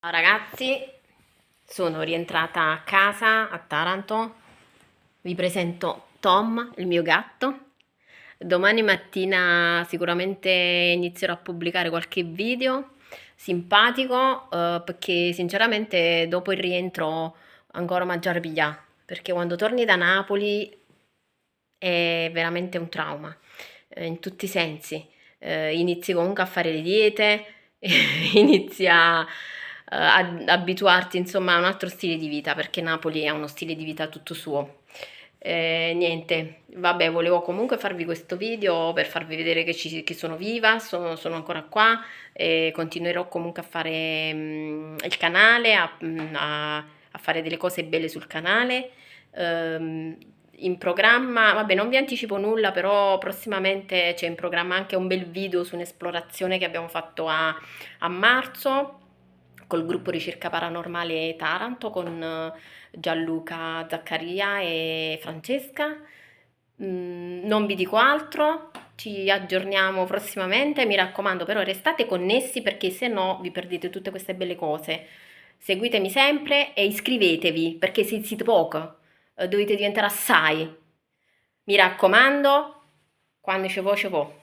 Ciao ragazzi, sono rientrata a casa a Taranto. Vi presento Tom, il mio gatto. Domani mattina sicuramente inizierò a pubblicare qualche video simpatico, perché sinceramente dopo il rientro ancora mangiare piglia, perché quando torni da Napoli è veramente un trauma, in tutti i sensi. Inizi comunque a fare le diete, inizi ad abituarti insomma a un altro stile di vita, perché Napoli ha uno stile di vita tutto suo. Niente, vabbè, volevo comunque farvi questo video per farvi vedere che sono viva, sono ancora qua e continuerò comunque a fare il canale, a fare delle cose belle sul canale. Ehm, In programma, vabbè, non vi anticipo nulla, però prossimamente c'è in programma anche un bel video su un'esplorazione che abbiamo fatto a marzo col gruppo Ricerca Paranormale Taranto con Gianluca Zaccaria e Francesca. Non vi dico altro, ci aggiorniamo prossimamente. Mi raccomando, però restate connessi perché se no vi perdete tutte queste belle cose. Seguitemi sempre e iscrivetevi perché se siete poco, dovete diventare assai. Mi raccomando, quando ci vo, ci vo.